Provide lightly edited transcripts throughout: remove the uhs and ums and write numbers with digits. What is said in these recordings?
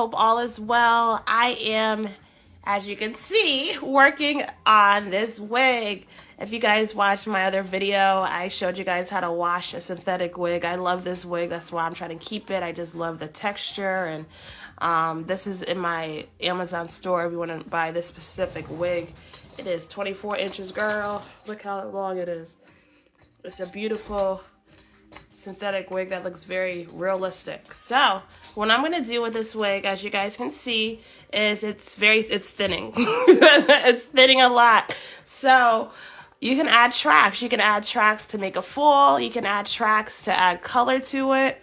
hope all is well. I am, as you can see, working on this wig. If you guys watched my other video, I showed you guys how to wash a synthetic wig. I love this wig. That's why I'm trying to keep it. I just love the texture. And this is in my Amazon store if you want to buy this specific wig. It is 24 inches, girl. Look how long it is. It's a beautiful synthetic wig that looks very realistic. So what I'm going to do with this wig, as you guys can see, is it's thinning. It's thinning a lot. So you can add tracks. You can add tracks to make a full. You can add tracks to add color to it.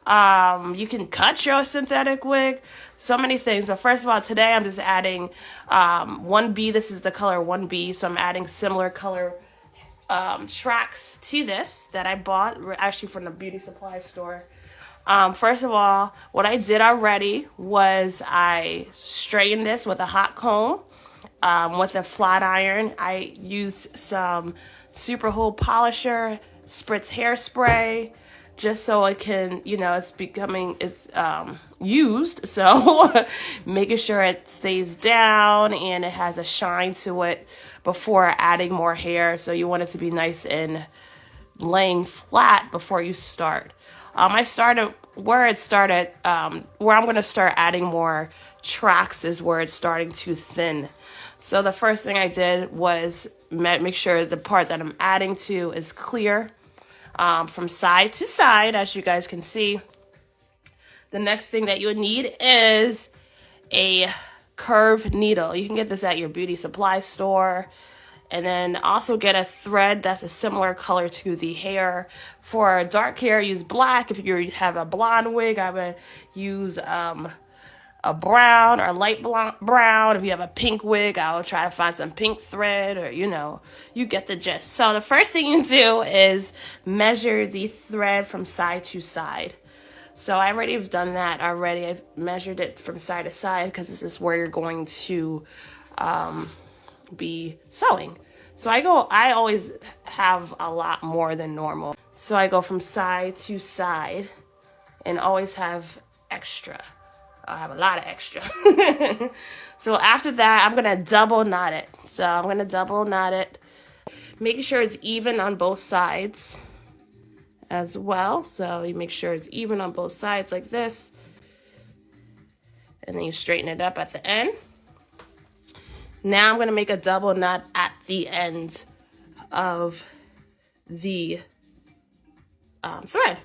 You can cut your synthetic wig. So many things. But first of all, today I'm just adding 1B. This is the color 1B. So I'm adding similar color tracks to this that I bought actually from the beauty supply store. First of all, what I did already was I straightened this with a hot comb. With a flat iron, I used some super hold polisher, spritz hairspray, just so it can, you know, it's used. So making sure it stays down and it has a shine to it before adding more hair. So you want it to be nice and laying flat before you start. I started where I'm going to start adding more tracks is where it's starting to thin. So the first thing I did was make sure the part that I'm adding to is clear from side to side, as you guys can see. The next thing that you would need is a curved needle. You can get this at your beauty supply store. And then also get a thread that's a similar color to the hair. For dark hair, use black. If you have a blonde wig, I would use a brown or light brown. If you have a pink wig, I will try to find some pink thread, or, you know, you get the gist. So the first thing you do is measure the thread from side to side. So I already have done that already. I've measured it from side to side because this is where you're going to be sewing. So I always have a lot more than normal. So I go from side to side and always have extra. I have a lot of extra. So after that, I'm going to double knot it. So I'm going to double knot it, making sure it's even on both sides as well. So you make sure it's even on both sides like this. And then you straighten it up at the end. Now I'm going to make a double knot at the end of the thread.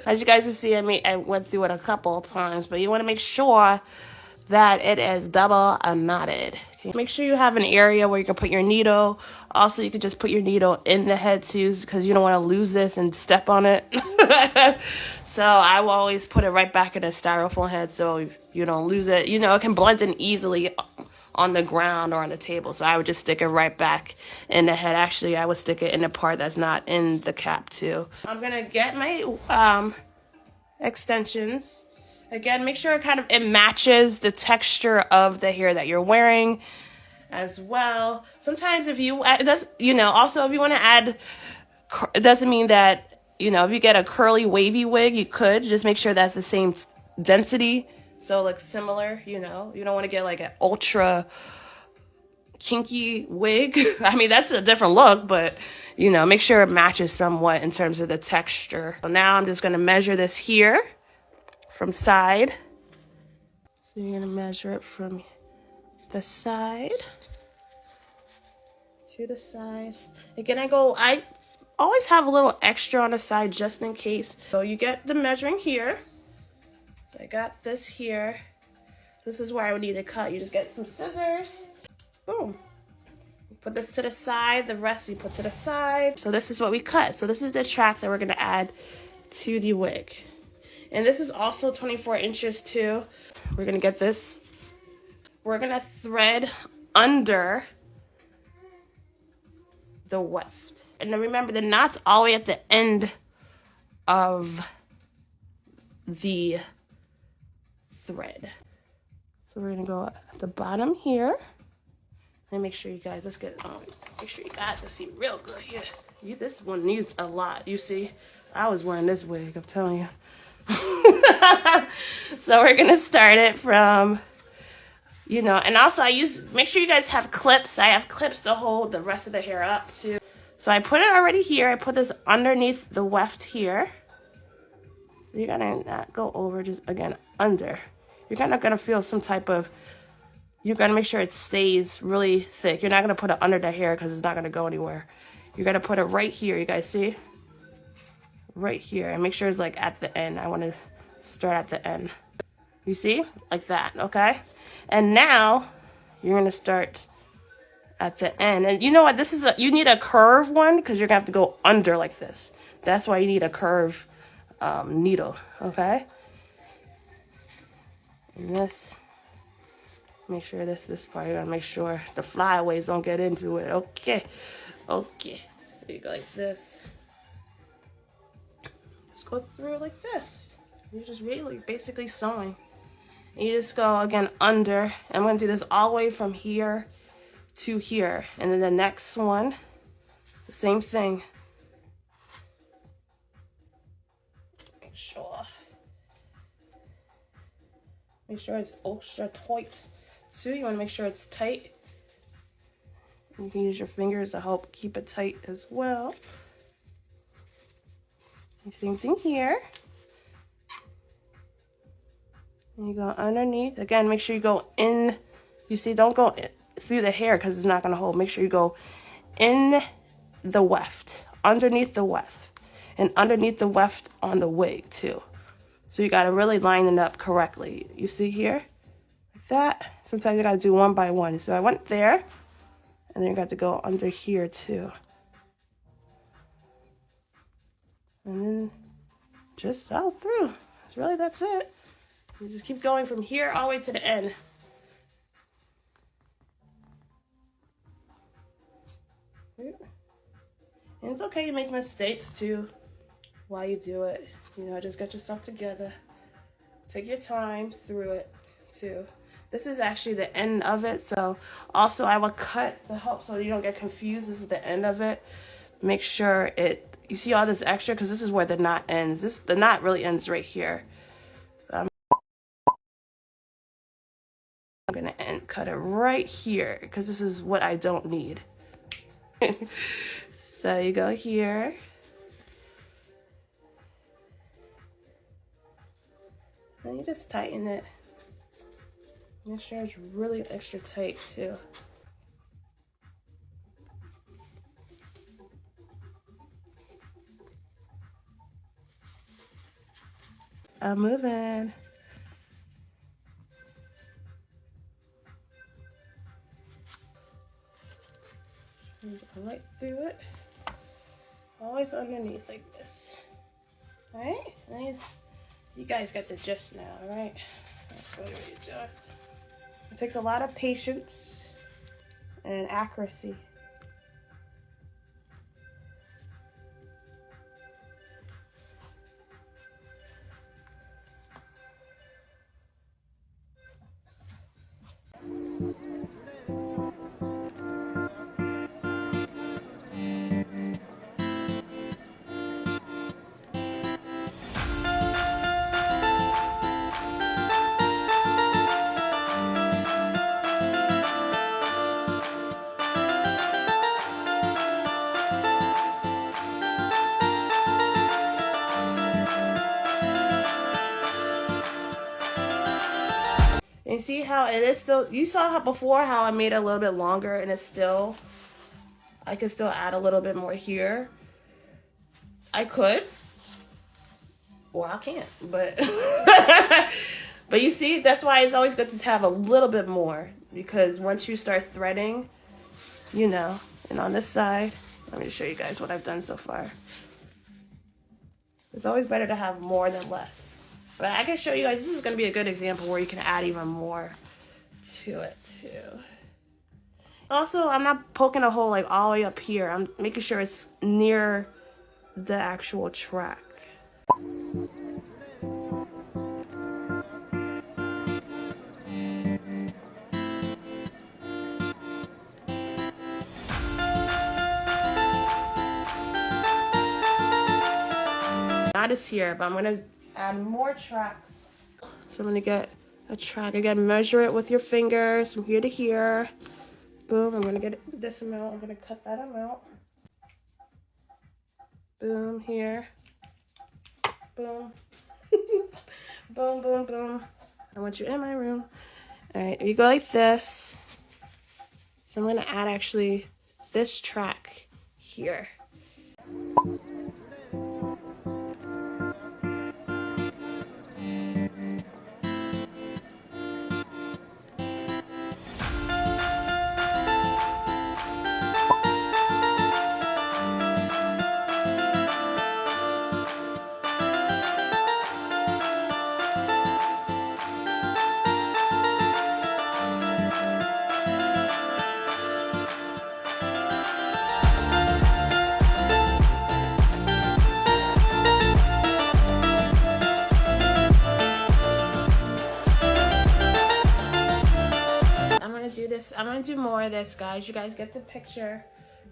As you guys can see, I went through it a couple of times, but you want to make sure that it is double knotted. Okay. Make sure you have an area where you can put your needle. Also, you can just put your needle in the head too, because you don't want to lose this and step on it. So I will always put it right back in the styrofoam head so you don't lose it. You know, it can blend in easily on the ground or on the table. So I would just stick it right back in the head. Actually, I would stick it in the part that's not in the cap too. I'm gonna get my extensions. Again, make sure it matches the texture of the hair that you're wearing as well. Sometimes if you, also if you want to add, it doesn't mean that, you know, if you get a curly wavy wig, you could just make sure that's the same density. So it looks similar, you know. You don't want to get like an ultra kinky wig. I mean, that's a different look, but, you know, make sure it matches somewhat in terms of the texture. So now I'm just going to measure this here from side. So you're going to measure it from the side to the side. Again, I always have a little extra on the side just in case. So you get the measuring here. I got this here. This is where I would need to cut. You just get some scissors. Boom. Put this to the side. The rest you put to the side. So this is what we cut. So this is the track that we're going to add to the wig. And this is also 24 inches too. We're going to get this. We're going to thread under the weft. And then remember, the knot's all the way at the end of the thread. So we're gonna go at the bottom here and make sure you guys, make sure you guys can see real good here. This one needs a lot. You see, I was wearing this wig, I'm telling you. So we're gonna start it from, you know, and also make sure you guys have clips. I have clips to hold the rest of the hair up too. So I put it already here. I put this underneath the weft here. So you're gonna not go over, just again, under. You're kind of gonna feel some type of, you're gonna make sure it stays really thick. You're not gonna put it under the hair because it's not gonna go anywhere. You're gonna put it right here, you guys see? Right here, and make sure it's like at the end. I wanna start at the end. You see? Like that, okay? And now, you're gonna start at the end. And you know what, you need a curve one because you're gonna have to go under like this. That's why you need a curve needle, okay? And this, make sure this part, you gotta make sure the flyaways don't get into it. Okay. Okay. So you go like this. Just go through like this. You're just really basically sewing. And you just go again under. I'm gonna do this all the way from here to here. And then the next one, the same thing. Make sure it's ultra tight. So you want to make sure it's tight. You can use your fingers to help keep it tight as well. Same thing here. And you go underneath. Again, make sure you go in. You see, don't go through the hair because it's not going to hold. Make sure you go in the weft, underneath the weft, and underneath the weft on the wig too. So you got to really line it up correctly. You see here? Like that. Sometimes you got to do one by one. So I went there, and then you got to go under here too. And then just sew through. That's it. You just keep going from here all the way to the end. And it's okay to make mistakes too while you do it. You know, just get yourself together. Take your time through it too. This is actually the end of it. So also I will cut to help so you don't get confused. This is the end of it. Make sure you see all this extra because this is where the knot ends. The knot really ends right here. I'm gonna cut it right here because this is what I don't need. So you go here. And you just tighten it. Make sure it's really extra tight too. I'm moving. Right through it. Always underneath like this. Alright? You guys got the gist now, alright? That's what you're doing. It takes a lot of patience and accuracy. And you see how it is still, you saw how before how I made it a little bit longer and it's still, I could still add a little bit more here. I could, or I can't, but, but you see, that's why it's always good to have a little bit more because once you start threading, you know, and on this side, let me show you guys what I've done so far. It's always better to have more than less. But I can show you guys, this is going to be a good example where you can add even more to it too. Also, I'm not poking a hole like all the way up here. I'm making sure it's near the actual track. Knot is here, but I'm gonna add more tracks. So I'm gonna get a track. Again, measure it with your fingers from here to here. Boom, I'm gonna get this amount. I'm gonna cut that amount. Boom, here. Boom. Boom, boom, boom. I want you in my room. All right, you go like this. So I'm gonna add actually this track here. I'm gonna do more of this, guys. You guys get the picture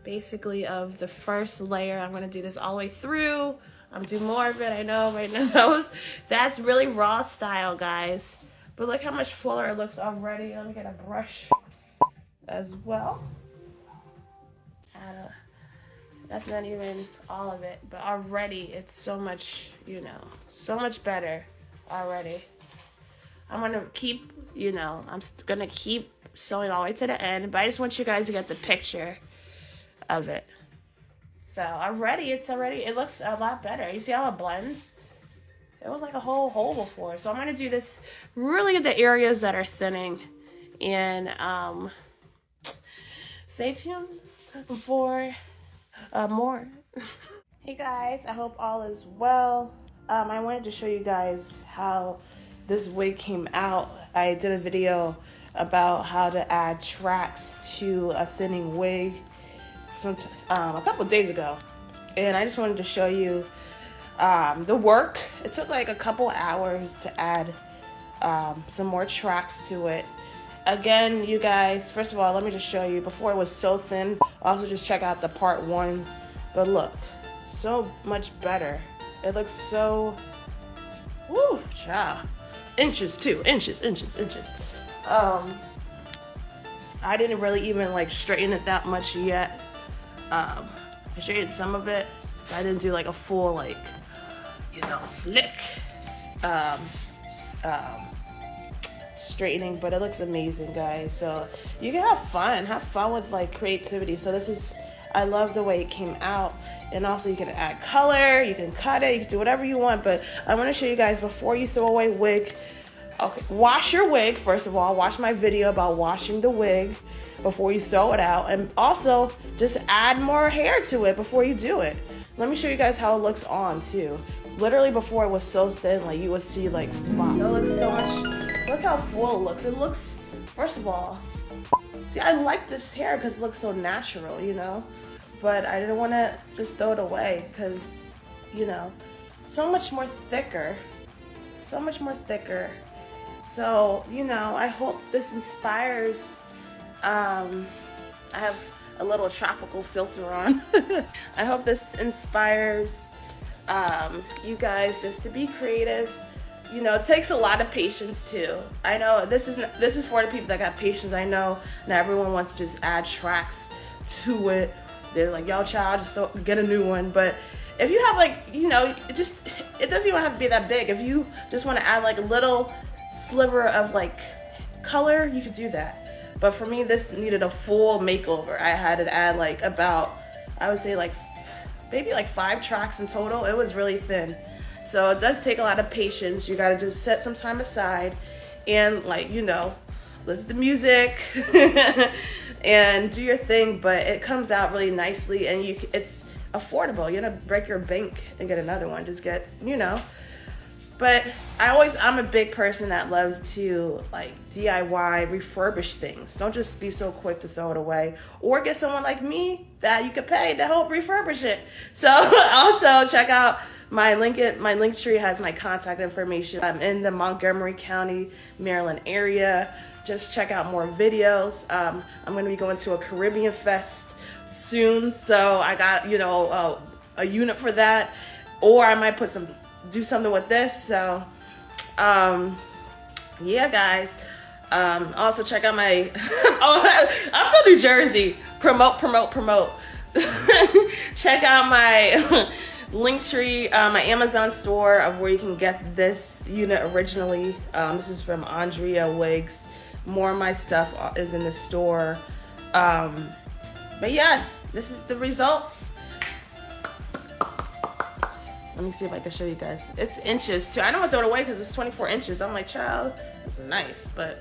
basically of the first layer. I'm gonna do this all the way through. I'm gonna do more of it. I know right now that's really raw style, guys, but look how much fuller it looks already. Let me get a brush as well. That's not even all of it, but already it's so much, you know, so much better already. I'm gonna keep, you know, I'm gonna keep sewing all the way to the end, but I just want you guys to get the picture of it. So it looks a lot better. You see how it blends? It was like a whole hole before. So I'm gonna do this really in the areas that are thinning, and stay tuned for more. Hey guys, I hope all is well. I wanted to show you guys how this wig came out. I did a video about how to add tracks to a thinning wig a couple of days ago, and I just wanted to show you the work. It took like a couple hours to add some more tracks to it. Again, you guys, first of all, let me just show you, before it was so thin. Also, just check out the part 1, but look, so much better. It looks so, woo, child. Inches too, inches. I didn't really even like straighten it that much yet. I straightened some of it, but I didn't do like a full, like, you know, slick straightening, but it looks amazing, guys. So you can have fun with like creativity. So I love the way it came out. And also you can add color, you can cut it, you can do whatever you want, but I want to show you guys before you throw away wig. Okay, wash your wig, first of all. Watch my video about washing the wig before you throw it out, and also just add more hair to it before you do it. Let me show you guys how it looks on too. Literally before it was so thin, like you would see like spots. So it looks so much, look how full it looks. It looks, first of all, see, I like this hair because it looks so natural, you know, but I didn't want to just throw it away because, you know, so much more thicker. So, you know, I hope this inspires, I have a little tropical filter on. I hope this inspires you guys just to be creative. You know, it takes a lot of patience too. I know this is for the people that got patience. I know not everyone wants to just add tracks to it. They're like, yo, child, just get a new one. But if you have like, you know, it doesn't even have to be that big. If you just want to add like a little sliver of like color, you could do that. But for me, this needed a full makeover. I had to add like about, I would say like maybe like 5 tracks in total. It was really thin. So it does take a lot of patience. You gotta just set some time aside and, like, you know, listen to music and do your thing, but it comes out really nicely, and it's affordable. You don't break your bank and get another one. Just get, you know. But I'm a big person that loves to like DIY, refurbish things. Don't just be so quick to throw it away, or get someone like me that you could pay to help refurbish it. So also check out my link tree has my contact information. I'm in the Montgomery County, Maryland area. Just check out more videos. I'm going to be going to a Caribbean Fest soon, so I got, you know, a unit for that, or I might put some do something with this. So, yeah, guys. Also check out my, oh, I'm so New Jersey. Promote. Check out my Linktree, my Amazon store of where you can get this unit originally. This is from Andrea Wigs. More of my stuff is in the store. But yes, this is the results. Let me see if I can show you guys. It's inches too. I don't want to throw it away because it's 24 inches. I'm like, child, it's nice, but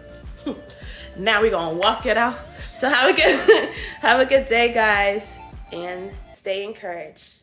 now we're gonna walk it out. So have a good day, guys, and stay encouraged.